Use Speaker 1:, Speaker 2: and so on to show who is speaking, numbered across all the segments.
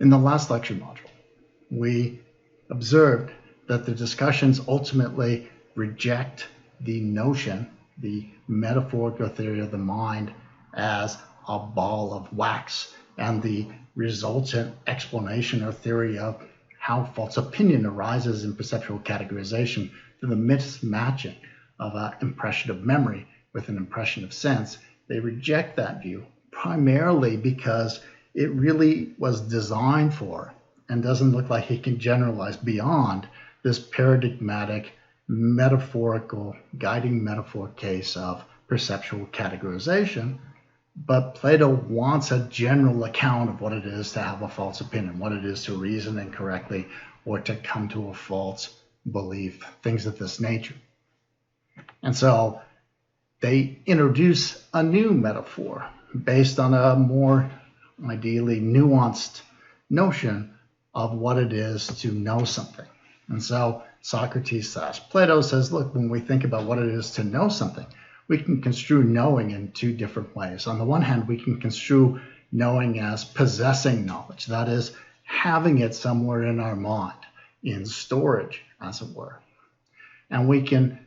Speaker 1: In the last lecture module, we observed that the discussions ultimately reject the notion, the metaphorical theory of the mind, as a ball of wax, and the resultant explanation or theory of how false opinion arises in perceptual categorization through the mismatching of an impression of memory with an impression of sense. They reject that view primarily because it really was designed for and doesn't look like it can generalize beyond this paradigmatic metaphorical guiding metaphor case of perceptual categorization. But Plato wants a general account of what it is to have a false opinion, what it is to reason incorrectly or to come to a false belief, things of this nature. And so they introduce a new metaphor based on a more ideally nuanced notion of what it is to know something. And so Socrates / Plato says, look, when we think about what it is to know something, we can construe knowing in two different ways. On the one hand, we can construe knowing as possessing knowledge, that is, having it somewhere in our mind, in storage, as it were. And we can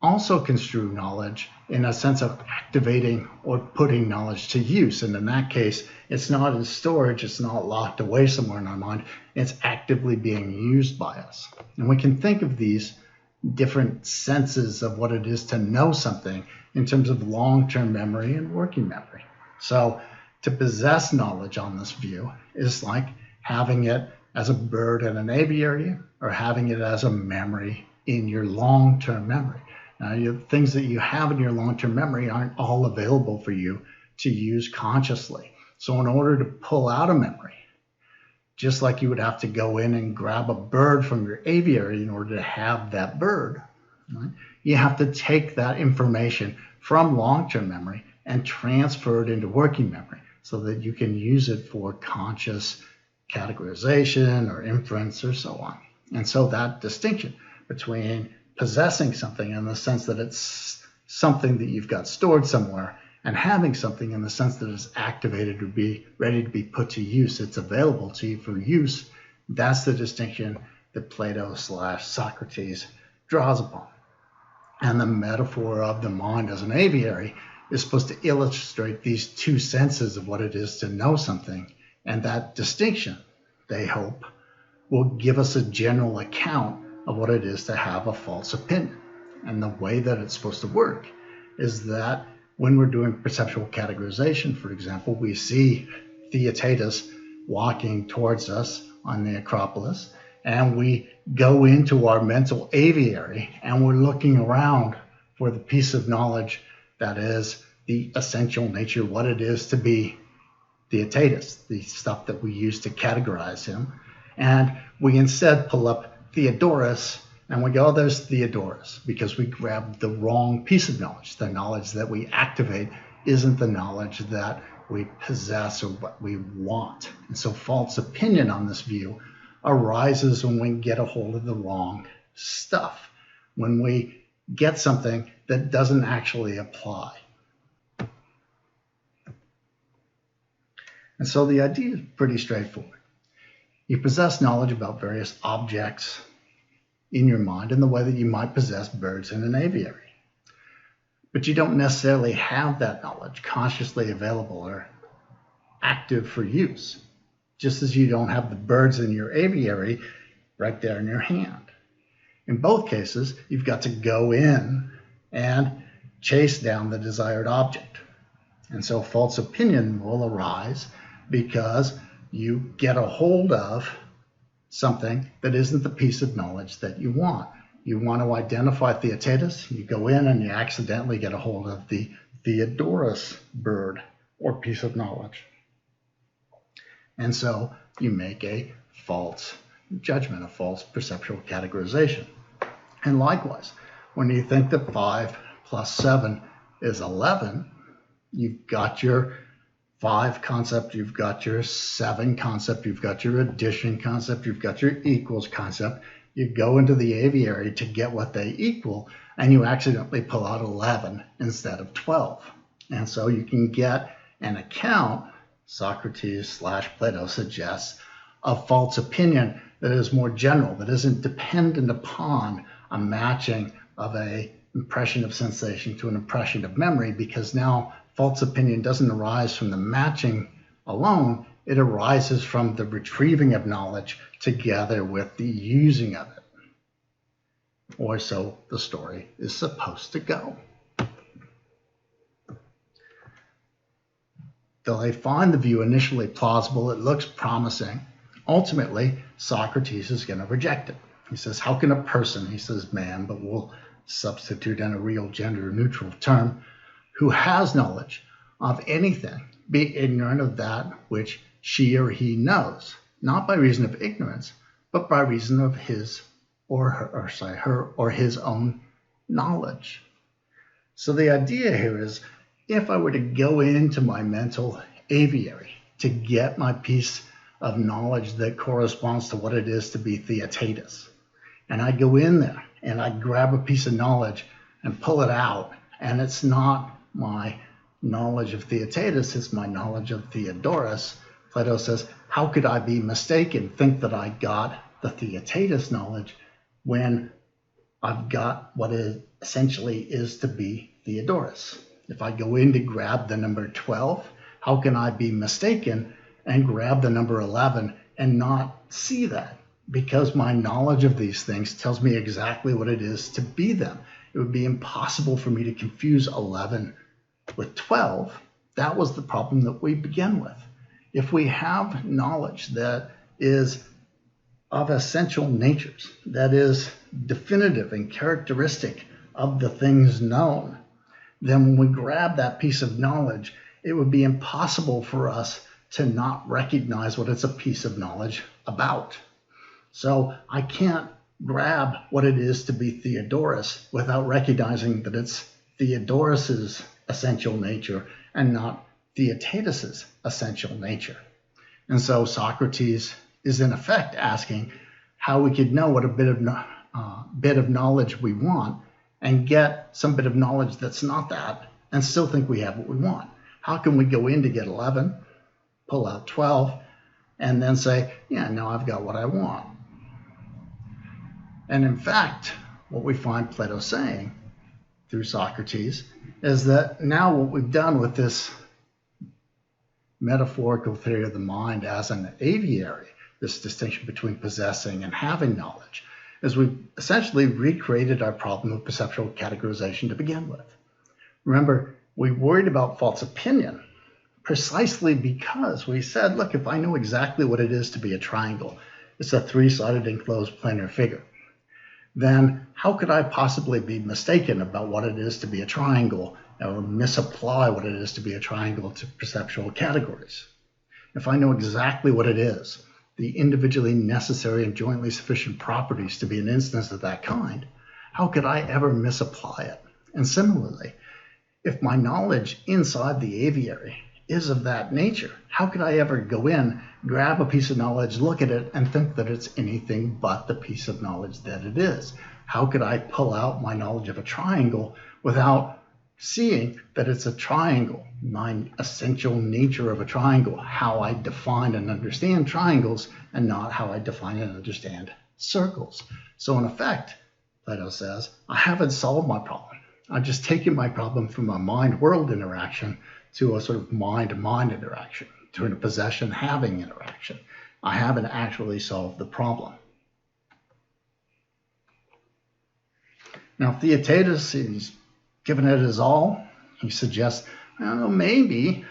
Speaker 1: also construe knowledge in a sense of activating or putting knowledge to use. And in that case, it's not in storage, it's not locked away somewhere in our mind, it's actively being used by us. And we can think of these different senses of what it is to know something in terms of long-term memory and working memory. So to possess knowledge on this view is like having it as a bird in an aviary or having it as a memory in your long-term memory. Now, things that you have in your long-term memory aren't all available for you to use consciously. So in order to pull out a memory, just like you would have to go in and grab a bird from your aviary in order to have that bird, right? You have to take that information from long-term memory and transfer it into working memory so that you can use it for conscious categorization or inference or so on. And so that distinction between possessing something in the sense that it's something that you've got stored somewhere and having something in the sense that it's activated or be ready to be put to use, it's available to you for use, that's the distinction that Plato / Socrates draws upon. And the metaphor of the mind as an aviary is supposed to illustrate these two senses of what it is to know something. And that distinction, they hope, will give us a general account of what it is to have a false opinion. And the way that it's supposed to work is that when we're doing perceptual categorization, for example, we see Theaetetus walking towards us on the Acropolis, and we go into our mental aviary and we're looking around for the piece of knowledge that is the essential nature of what it is to be Theaetetus, the stuff that we use to categorize him. And we instead pull up Theodorus, and we go, oh, there's Theodorus, because we grabbed the wrong piece of knowledge. The knowledge that we activate isn't the knowledge that we possess or what we want. And so false opinion on this view arises when we get a hold of the wrong stuff, when we get something that doesn't actually apply. And so the idea is pretty straightforward. You possess knowledge about various objects in your mind in the way that you might possess birds in an aviary. But you don't necessarily have that knowledge consciously available or active for use, just as you don't have the birds in your aviary right there in your hand. In both cases, you've got to go in and chase down the desired object. And so false opinion will arise because you get a hold of something that isn't the piece of knowledge that you want. You want to identify Theaetetus, you go in and you accidentally get a hold of the Theodorus bird or piece of knowledge. And so you make a false judgment, a false perceptual categorization. And likewise, when you think that 5 plus 7 is 11, you've got your 5 concept, you've got your 7 concept, you've got your addition concept, you've got your equals concept. You go into the aviary to get what they equal, and you accidentally pull out 11 instead of 12. And so you can get an account, Socrates / Plato suggests, of false opinion that is more general, that isn't dependent upon a matching of an impression of sensation to an impression of memory, because now false opinion doesn't arise from the matching alone, it arises from the retrieving of knowledge together with the using of it. Or so the story is supposed to go. Though they find the view initially plausible, it looks promising, ultimately Socrates is going to reject it. He says, how can a person, he says man, but we'll substitute in a real gender neutral term, who has knowledge of anything be ignorant of that which she or he knows, not by reason of ignorance, but by reason of his or her or his own knowledge. So the idea here is, if I were to go into my mental aviary to get my piece of knowledge that corresponds to what it is to be Theaetetus, and I go in there and I grab a piece of knowledge and pull it out, and it's not my knowledge of Theaetetus, it's my knowledge of Theodorus, Plato says, how could I be mistaken, think that I got the Theaetetus knowledge when I've got what it essentially is to be Theodorus? If I go in to grab the number 12, how can I be mistaken and grab the number 11 and not see that? Because my knowledge of these things tells me exactly what it is to be them. It would be impossible for me to confuse 11 with 12. That was the problem that we began with. If we have knowledge that is of essential natures, that is definitive and characteristic of the things known, then when we grab that piece of knowledge, it would be impossible for us to not recognize what it's a piece of knowledge about. So I can't grab what it is to be Theodorus without recognizing that it's Theodorus's essential nature and not Theaetetus's essential nature. And so Socrates is in effect asking how we could know what a bit of knowledge we want and get some bit of knowledge that's not that and still think we have what we want. How can we go in to get 11, pull out 12, and then say, yeah, now I've got what I want? And in fact, what we find Plato saying through Socrates is that now what we've done with this metaphorical theory of the mind as an aviary, this distinction between possessing and having knowledge, is we've essentially recreated our problem of perceptual categorization to begin with. Remember, we worried about false opinion precisely because we said, look, if I know exactly what it is to be a triangle, it's a three-sided enclosed planar figure, then how could I possibly be mistaken about what it is to be a triangle or misapply what it is to be a triangle to perceptual categories? If I know exactly what it is, the individually necessary and jointly sufficient properties to be an instance of that kind, how could I ever misapply it? And similarly, if my knowledge inside the aviary is of that nature, how could I ever go in, grab a piece of knowledge, look at it, and think that it's anything but the piece of knowledge that it is? How could I pull out my knowledge of a triangle without seeing that it's a triangle, my essential nature of a triangle, how I define and understand triangles, and not how I define and understand circles? So in effect, Plato says, I haven't solved my problem. I've just taken my problem from a mind-world interaction to a sort of mind-to-mind interaction, to a possession-having interaction. I haven't actually solved the problem. Now, Theaetetus, he's given it his all. He suggests, well, maybe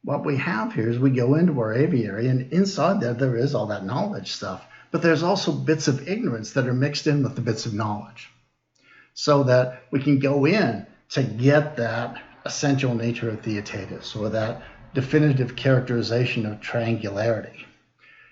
Speaker 1: what we have here is we go into our aviary, and inside there is all that knowledge stuff, but there's also bits of ignorance that are mixed in with the bits of knowledge, so that we can go in to get that essential nature of Theaetetus, or that definitive characterization of triangularity.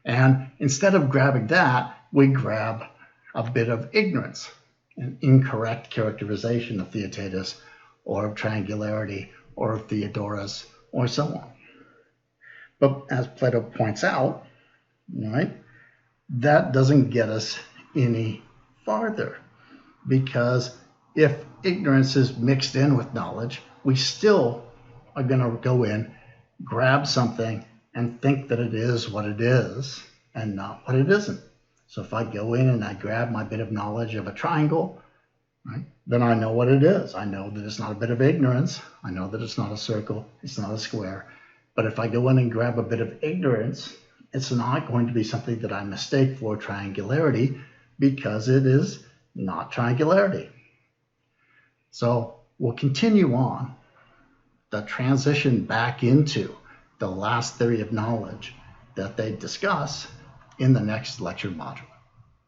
Speaker 1: And instead of grabbing that, we grab a bit of ignorance, an incorrect characterization of Theaetetus, or of triangularity, or of Theodorus, or so on. But as Plato points out, right, that doesn't get us any farther, because if ignorance is mixed in with knowledge, we still are going to go in, grab something, and think that it is what it is, and not what it isn't. So if I go in and I grab my bit of knowledge of a triangle, right, then I know what it is. I know that it's not a bit of ignorance. I know that it's not a circle. It's not a square. But if I go in and grab a bit of ignorance, it's not going to be something that I mistake for triangularity, because it is not triangularity. So we'll continue on the transition back into the last theory of knowledge that they discuss in the next lecture module.